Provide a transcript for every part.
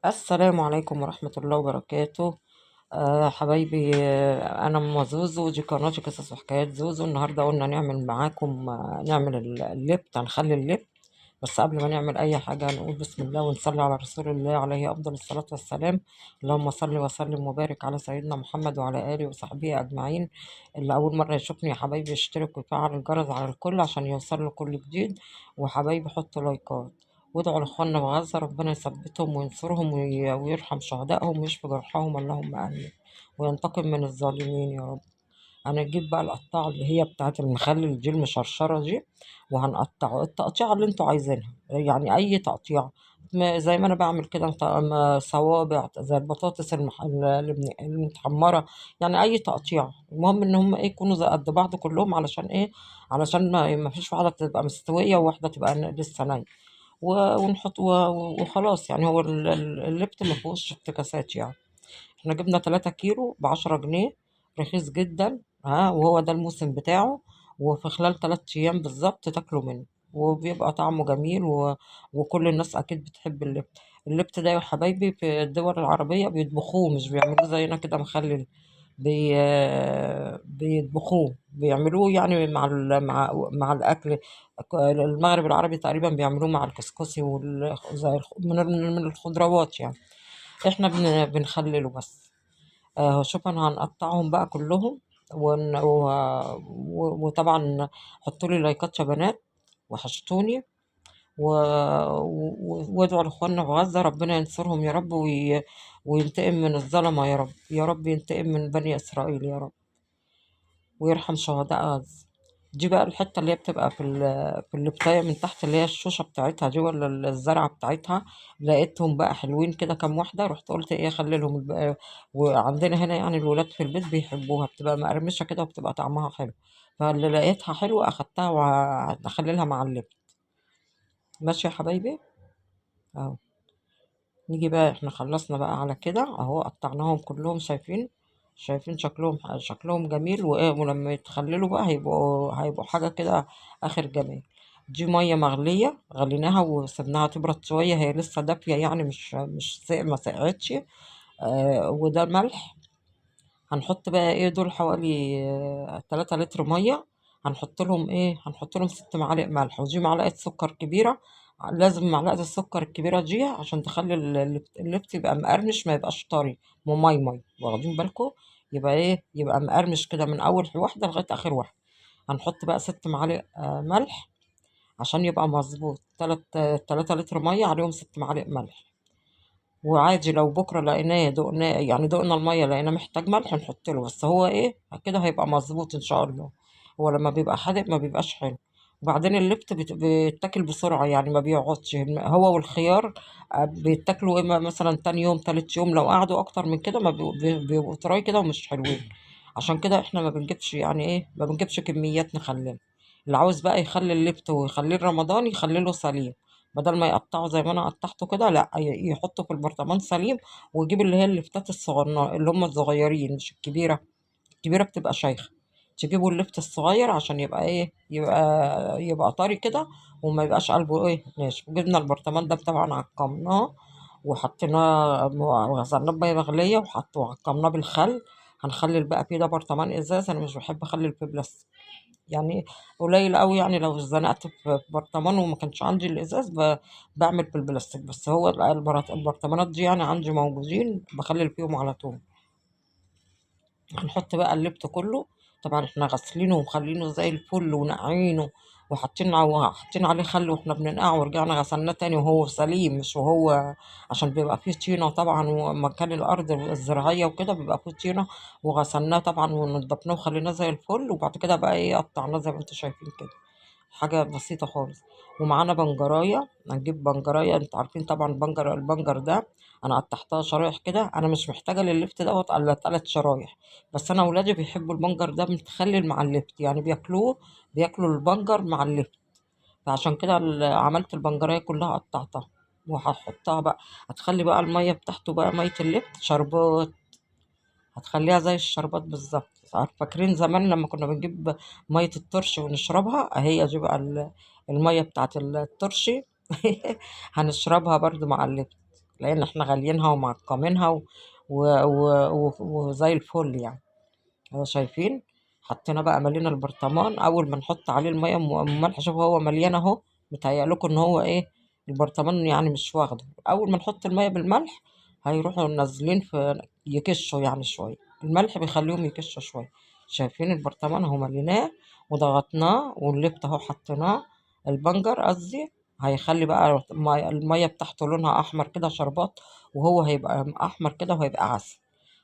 السلام عليكم ورحمة الله وبركاته. حبايبي، أنا أم زوزو، ودي قناتي قصص وحكايات زوزو. النهاردة قلنا نعمل معاكم، نعمل اللبت، هنخلي اللبت. بس قبل ما نعمل أي حاجة نقول بسم الله ونصلي على رسول الله عليه أفضل الصلاة والسلام. اللهم صل وسلم وبارك على سيدنا محمد وعلى آله وصحبه أجمعين. اللي أول مرة يشوفني يا حبايبي يشترك ويفعل الجرس على الكل عشان يوصل له كل جديد. وحبايبي حطوا لايكات وادعوا لإخواننا في غزة، ربنا يثبتهم وينصرهم ويرحم شهدائهم ويشفي جرحاهم، اللهم آمين. وينتقم من الظالمين يا رب. هنجيب بقى القطاعة اللي هي بتاعة المخلل دي المشرشرة دي، وهنقطعه التقطيعة اللي انتوا عايزينها، يعني أي تقطيعة. زي ما أنا بعمل كده، صوابع زي البطاطس المتحمرة. يعني أي تقطيعة، المهم إن هم إيه يكونوا زي قد بعض كلهم، علشان إيه؟ علشان ما فيش واحدة تبقى مستوية وواحدة تبقى لسه نية. ونحط وخلاص. يعني هو اللبت ما فيهوش افتكاسات يعني. احنا جبنا 3 كيلو ب10 جنيه، رخيص جدا. وهو ده الموسم بتاعه. وفي خلال 3 أيام بالظبط تاكلوا منه، وبيبقى طعمه جميل وكل الناس أكيد بتحب اللبت. اللبت ده يا حبايبي في الدول العربية بيطبخوه، مش بيعملوه زينا كده مخلل. بيطبخوه، بيعملوه يعني مع الأكل. المغرب العربي تقريبا بيعملوه مع الكسكسي من الخضروات يعني. احنا بنخلله بس. شوف انا هنقطعهم بقى كلهم. وطبعا حطوا لي لايكات يا بنات، وحشتوني. وادعوا لاخواننا في غزة، ربنا ينصرهم يا رب، وينتقم من الظلمة يا رب، يا رب ينتقم من بني إسرائيل يا رب، ويرحم شهداء غزة. دي بقى الحتة اللي هي بتبقى في اللبتاية من تحت، اللي هي الشوشة بتاعتها دي ولا الزرعة بتاعتها. لقيتهم بقى حلوين كده كام واحدة، رحت قلت ايه اخلي لهم وعندنا هنا يعني الولاد في البيت بيحبوها، بتبقى مقرمشة كده وبتبقى طعمها حلو. فاللي لقيتها حلوة اخدتها وهخلي مع اللب. ماشي يا حبايبي. اهو. نيجي بقى، احنا خلصنا بقى على كده اهو، قطعناهم كلهم. شايفين شكلهم جميل، وايه ولما يتخللوا بقى هيبقوا حاجة كده اخر جمال. دي مية مغلية غليناها وسبناها تبرد شوية، هي لسه دافية يعني، ما سقعتش. وده ملح. هنحط بقى ايه دول حوالي 3 لتر مية. هنحط لهم 6 معالق ملح، ودي معلقة سكر كبيرة. لازم معلقة السكر الكبيرة دي عشان تخلي اللبت يبقى مقرمش، ما يبقاش طري. مي واخدين بالكم؟ يبقى مقرمش كده من أول واحدة لغاية آخر واحدة. هنحط بقى 6 معالق ملح عشان يبقى مظبوط. 3 لتر مية عليهم 6 معالق ملح. وعادي لو بكرة لقيناه دقناه، يعني دقنا المية لقيناه محتاج ملح نحط له، بس هو ايه كده هيبقى مظبوط ان شاء الله. هو لما بيبقى حادق ما بيبقاش حلو. وبعدين اللفت بيتاكل بسرعة يعني، ما بيقعدش هو والخيار. بيتاكلوا اما مثلا تاني يوم تالت يوم، لو قعدوا اكتر من كده ما بيبقوا طراي كده ومش حلوين. عشان كده احنا ما بنجيبش كميات نخليها. اللي عاوز بقى يخلي اللفت ويخليه رمضان يخلي له سليم، بدل ما يقطعه زي ما انا قطعته كده، لا يحطه في البرطمان سليم. ويجيب اللي هي اللفتات الصغننه اللي هم الصغيرين مش الكبيره. الكبيره بتبقى شيخه. تجيبوا اللفت الصغير عشان يبقى طري كده، وما يبقاش قلبه ناشف. جبنا البرطمان ده طبعا عقمناه، وحطيناه غسلناه بميه مغليه وعقمناه بالخل. هنخلي بقى فيه، ده برطمان ازاز، انا مش بحب اخلي في بلاستيك يعني. قليل قوي يعني، لو اتزنقت في برطمان وما كانش عندي الازاز بعمل بالبلاستيك. بس هو البرطمانات دي يعني عندي موجودين، بخلي فيهم على طول. هنحط بقى اللبت كله. طبعا احنا غاسلينه ومخلينه زي الفل ونقعينه، وحاطين عليه خل واحنا بننقعه، ورجعنا غسلناه تاني وهو سليم، مش وهو عشان بيبقى فيه طينة طبعا، ومكان الأرض الزراعية وكده بيبقى فيه طينة. وغسلناه طبعا ونضفناه وخليناه زي الفل، وبعد كده بقى قطعناه زي ما انتوا شايفين كده. حاجة بسيطة خالص. ومعانا بنجراية، هنجيب بنجراية. انتوا عارفين طبعا البنجر ده، انا قطعتها شرايح كده. انا مش محتاجة لللفت دوت الا 3 شرايح. بس انا ولادي بيحبوا البنجر ده متخلل مع اللفت، يعني بياكلوا البنجر مع اللفت. فعشان كده عملت البنجراية كلها قطعتها. وهحطها بقى. هتخلي بقى المية بتاعته بقى مية اللفت شربات. هتخليها زي الشربات بالظبط. فاكرين زمان لما كنا بنجيب مية الترش ونشربها؟ هي دي بقى المية بتاعت الترشي. هنشربها برضو مع اللبن. لان احنا غاليينها ومعقمينها وزي الفل يعني. اهو شايفين، حطينا بقى ملينا البرطمان. اول ما نحط عليه الميه ملح، شوفوا هو مليان اهو. متهيألكوا ان هو ايه، البرطمان يعني مش واخده. اول ما نحط الميه بالملح هيروحوا نازلين في يكشوا يعني شويه. الملح بيخليهم يكشوا شويه. شايفين البرطمان اهو مليناه وضغطناه، واللفت اهو حطيناه، البنجر قصدي. هيخلي بقى الميه بتاعته لونها احمر كده شربات، وهو هيبقى احمر كده وهيبقى عسل.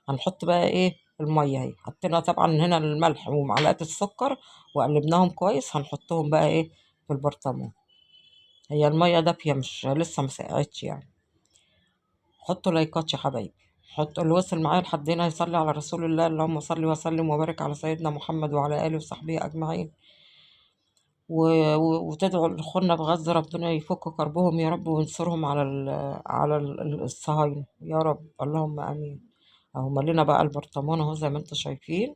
هنحط بقى ايه، المية اهي. حطينا طبعا هنا الملح ومعلقة السكر وقلبناهم كويس. هنحطهم بقى ايه في البرطمان. هي المية دافية، مش لسه مسقعتش يعني. حطوا لايكات يا حبايبي. حطوا اللي وصل معايا لحد هنا يصلي على رسول الله. اللهم صل وسلم وبارك على سيدنا محمد وعلى آله وصحبه أجمعين. وتدعوا لإخواننا بغزة ربنا يفك كربهم يا رب، وينصرهم على الصهاينة يا رب، اللهم آمين. اهو ملينا بقى البرطمان اهو زي ما انتوا شايفين.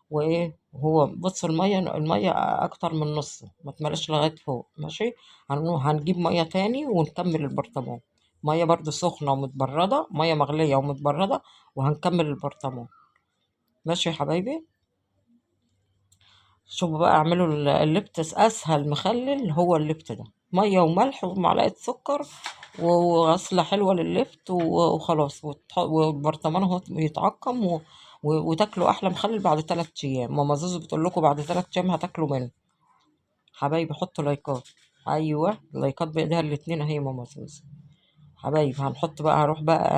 وايه هو، بصوا الميه اكتر من نص، ما تملاش لغايه فوق، ماشي. هنجيب ميه تاني ونكمل البرطمان. ميه برضو سخنه ومتبرده، ميه مغليه ومتبرده، وهنكمل البرطمان. ماشي يا حبايبي. شوفوا بقى، اعملوا اللبت اسهل مخلل هو اللبت ده. ميه وملح ومعلقه سكر وغسله حلوه لللفت وخلاص. والبرطمان اهو يتعقم وتاكلوا احلى مخلل بعد 3 ايام. ماما زوزو بتقول لكم بعد 3 ايام هتاكلوا منه. حبايبي حطوا لايكات. ايوه لايكات بايديها الاتنين اهي ماما زوزو. حبايبي هنحط بقى، هروح بقى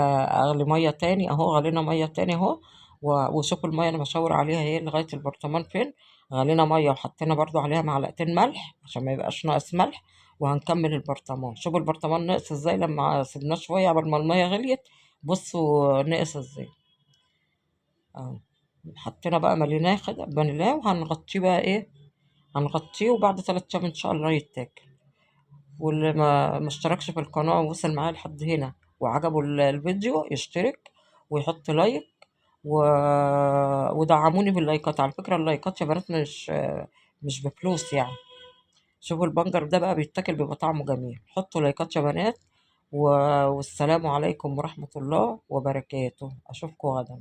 اغلي ميه تاني اهو. غلينا ميه تاني اهو. وشوفوا الميه انا بشاور عليها اهي لغايه البرطمان فين. غلينا ميه وحطينا برضو عليها معلقتين ملح عشان ما يبقاش ناقص ملح. وهنكمل البرطمان. شوفوا البرطمان نقص ازاي لما سيبناه شويه قبل ما الميه غليت. بصوا نقص ازاي اهو. حطينا بقى مليناه كده بنيناه، وهنغطيه بقى ايه، هنغطيه وبعد 3 ايام ان شاء الله يتاكل. واللي ما اشتركش في القناة ووصل معايا لحد هنا وعجبه الفيديو يشترك ويحط لايك و... ودعموني باللايكات. على فكرة اللايكات يا بنات مش بفلوس يعني. شوفوا البنجر ده بقى بيتاكل بيبقى طعمه جميل. حطوا لايكات يا بنات والسلام عليكم ورحمة الله وبركاته. أشوفكم غدا.